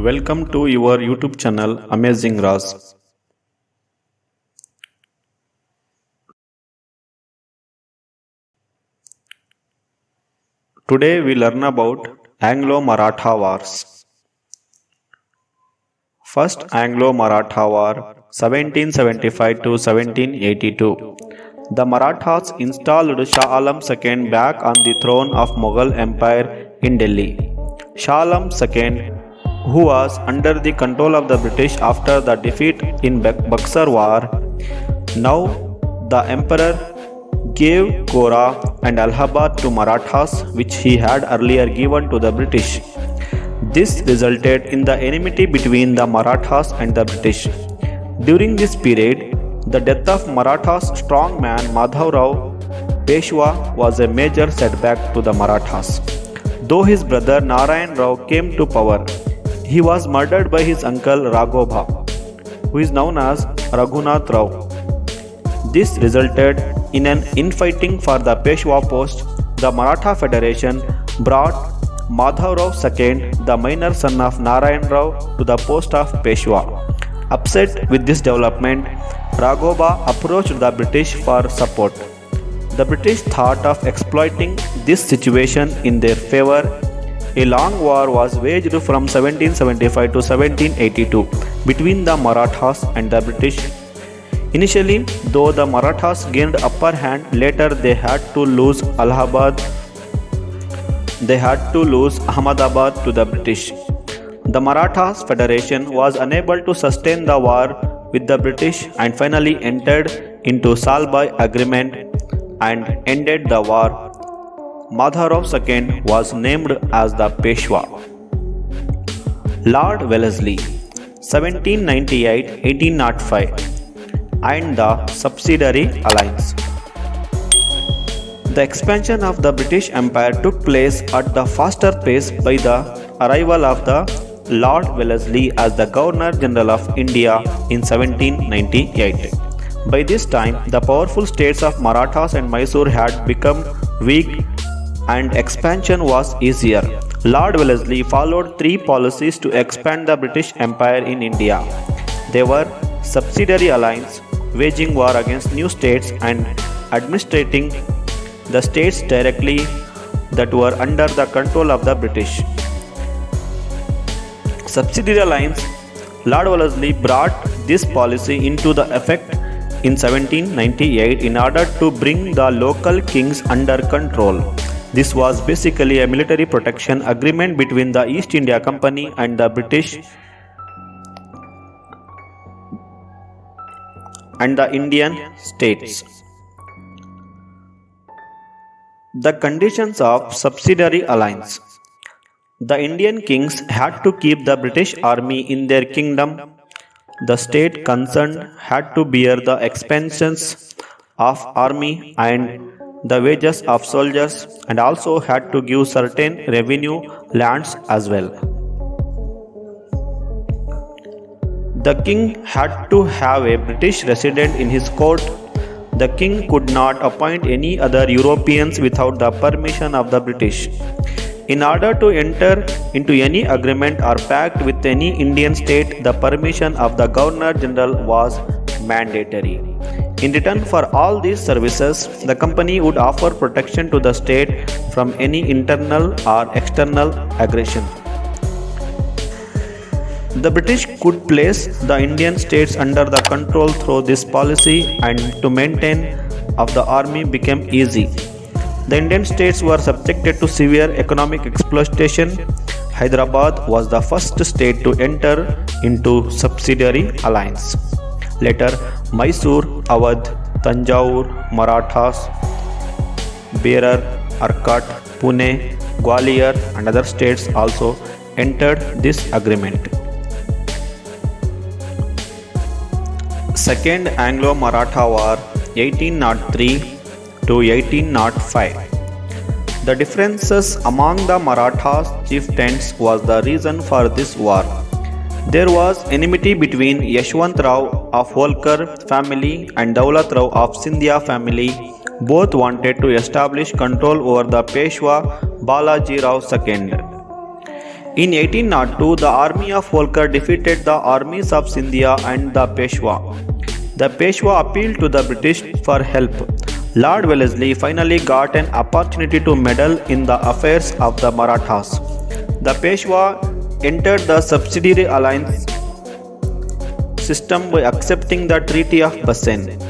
Welcome to your YouTube channel Amazing Ras. Today we learn about Anglo-Maratha Wars. First Anglo-Maratha War 1775 to 1782. The Marathas installed Shah Alam II back on the throne of Mughal Empire in Delhi. Shah Alam II, who was under the control of the British after the defeat in Buxar War, now the emperor gave Gora and Allahabad to Marathas, which he had earlier given to the British. This resulted in the enmity between the Marathas and the British. During this period, the death of Marathas' strong man Madhav Rao Peshwa was a major setback to the Marathas. Though his brother Narayan Rao came to power, he was murdered by his uncle Raghobha, who is known as Raghunath Rao. This resulted in an infighting for the Peshwa post. The Maratha Federation brought Madhav Rao II, the minor son of Narayan Rao, to the post of Peshwa. Upset with this development, Raghobha approached the British for support. The British thought of exploiting this situation in their favor. A long war was waged from 1775 to 1782 between the Marathas and the British. Initially, though the Marathas gained upper hand, later they had to lose Ahmedabad to the British. The Marathas Federation was unable to sustain the war with the British and finally entered into Salbai Agreement and ended the war. Madhav Rao II was named as the Peshwa. Lord Wellesley 1798-1805 and the Subsidiary Alliance. The expansion of the British Empire took place at the faster pace by the arrival of the Lord Wellesley as the Governor General of India in 1798. By this time, the powerful states of Marathas and Mysore had become weak and expansion was easier. Lord Wellesley followed three policies to expand the British Empire in India. They were Subsidiary Alliance, waging war against new states and administrating the states directly that were under the control of the British. Subsidiary Alliance. Lord Wellesley brought this policy into the effect in 1798 in order to bring the local kings under control. This was basically a military protection agreement between the East India Company and the British and the Indian states. The conditions of Subsidiary Alliance. The Indian kings had to keep the British army in their kingdom. The state concerned had to bear the expenses of army and the wages of soldiers and also had to give certain revenue lands as well. The king had to have a British resident in his court. The king could not appoint any other Europeans without the permission of the British. In order to enter into any agreement or pact with any Indian state, the permission of the Governor General was mandatory. In return for all these services, the company would offer protection to the state from any internal or external aggression. The British could place the Indian states under the control through this policy, and to maintain of the army became easy. The Indian states were subjected to severe economic exploitation. Hyderabad was the first state to enter into Subsidiary Alliance. Later, Mysore, Awadh, Tanjore, Marathas, Berar, Arcot, Pune, Gwalior and other states also entered this agreement. Second Anglo-Maratha War 1803 to 1805. The differences among the Marathas chieftains was the reason for this war. There was enmity between Yashwant Rao of Holkar family and Daulat Rao of Scindia family. Both wanted to establish control over the Peshwa Balaji Rao II. In 1802, the army of Holkar defeated the armies of Scindia and the Peshwa. The Peshwa appealed to the British for help. Lord Wellesley finally got an opportunity to meddle in the affairs of the Marathas. The Peshwa entered the subsidiary alliance system by accepting the Treaty of Bassein.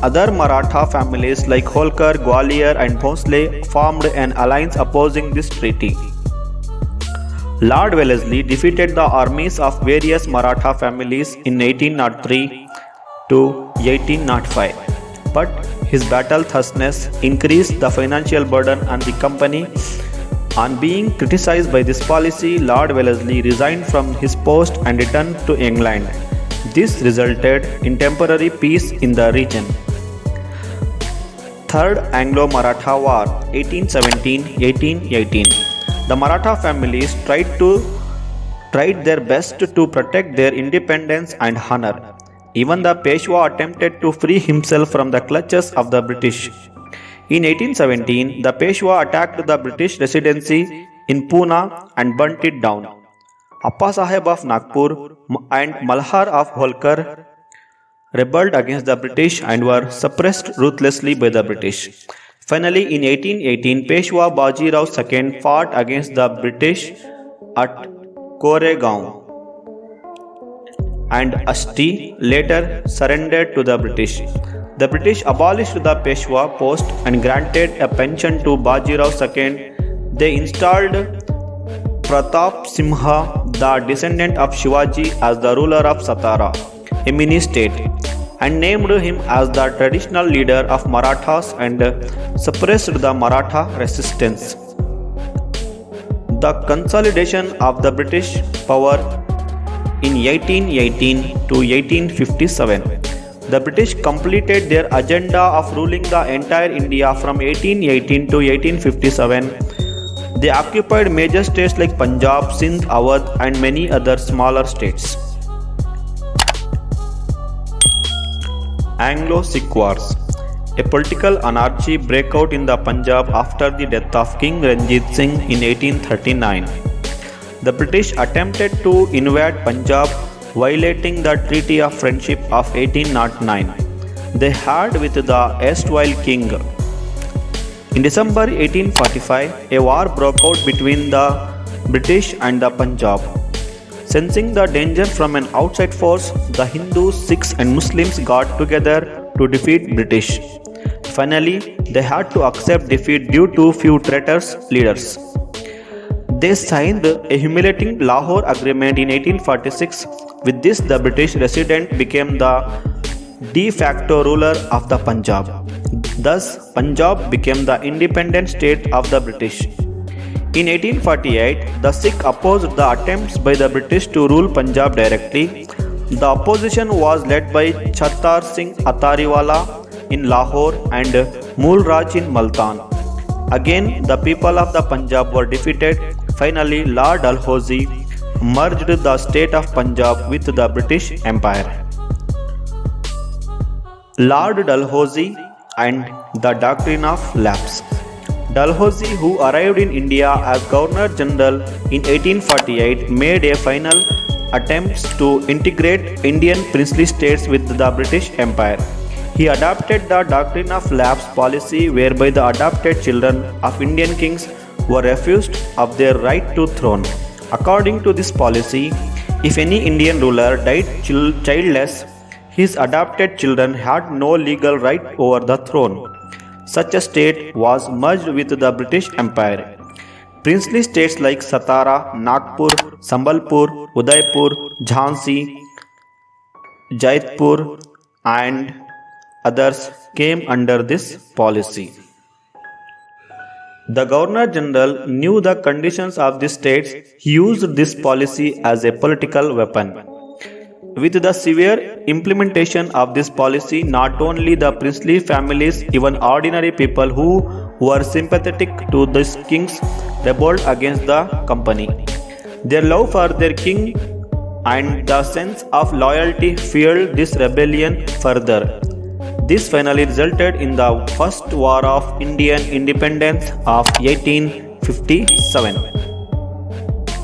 Other Maratha families like Holkar, Gwalior and Bhosle formed an alliance opposing this treaty. Lord Wellesley defeated the armies of various Maratha families in 1803 to 1805, but his battle thusness increased the financial burden on the company. On being criticized by this policy, Lord Wellesley resigned from his post and returned to England. This resulted in temporary peace in the region. Third Anglo-Maratha War, 1817-1818. The Maratha families tried their best to protect their independence and honor. Even the Peshwa attempted to free himself from the clutches of the British. In 1817, the Peshwa attacked the British residency in Pune and burnt it down. Appa Sahib of Nagpur and Malhar of Holkar rebelled against the British and were suppressed ruthlessly by the British. Finally, in 1818, Peshwa Bajirao II fought against the British at Koregaon, and Asti later surrendered to the British. The British abolished the Peshwa post and granted a pension to Bajirao II. They installed Pratap Simha, the descendant of Shivaji, as the ruler of Satara, a mini state, and named him as the traditional leader of Marathas and suppressed the Maratha resistance. The consolidation of the British power in 1818 to 1857. The British completed their agenda of ruling the entire India from 1818 to 1857. They occupied major states like Punjab, Sindh, Awadh and many other smaller states. Anglo-Sikh Wars. A political anarchy broke out in the Punjab after the death of King Ranjit Singh in 1839. The British attempted to invade Punjab, violating the Treaty of Friendship of 1809 they had with the erstwhile king. In December 1845, a war broke out between the British and the Punjab. Sensing the danger from an outside force, the Hindus, Sikhs and Muslims got together to defeat British. Finally, they had to accept defeat due to few traitors leaders. They signed a humiliating Lahore Agreement in 1846. With this, the British resident became the de facto ruler of the Punjab. Thus, Punjab became the independent state of the British. In 1848, the Sikh opposed the attempts by the British to rule Punjab directly. The opposition was led by Chattar Singh Atariwala in Lahore and Mool Raj in Multan. Again, the people of the Punjab were defeated. Finally, Lord Dalhousie merged the state of Punjab with the British Empire. Lord Dalhousie and the doctrine of lapse. Dalhousie, who arrived in India as Governor General in 1848, made a final attempt to integrate Indian princely states with the British Empire. He adopted the doctrine of lapse policy, whereby the adopted children of Indian kings were refused of their right to throne. According to this policy, if any Indian ruler died childless, his adopted children had no legal right over the throne. Such a state was merged with the British Empire. Princely states like Satara, Nagpur, Sambalpur, Udaipur, Jhansi, Jaipur and others came under this policy. The Governor General knew the conditions of the states. He used this policy as a political weapon. With the severe implementation of this policy, not only the princely families, even ordinary people who were sympathetic to these kings rebelled against the company. Their love for their king and the sense of loyalty fueled this rebellion further. This finally resulted in the First War of Indian Independence of 1857.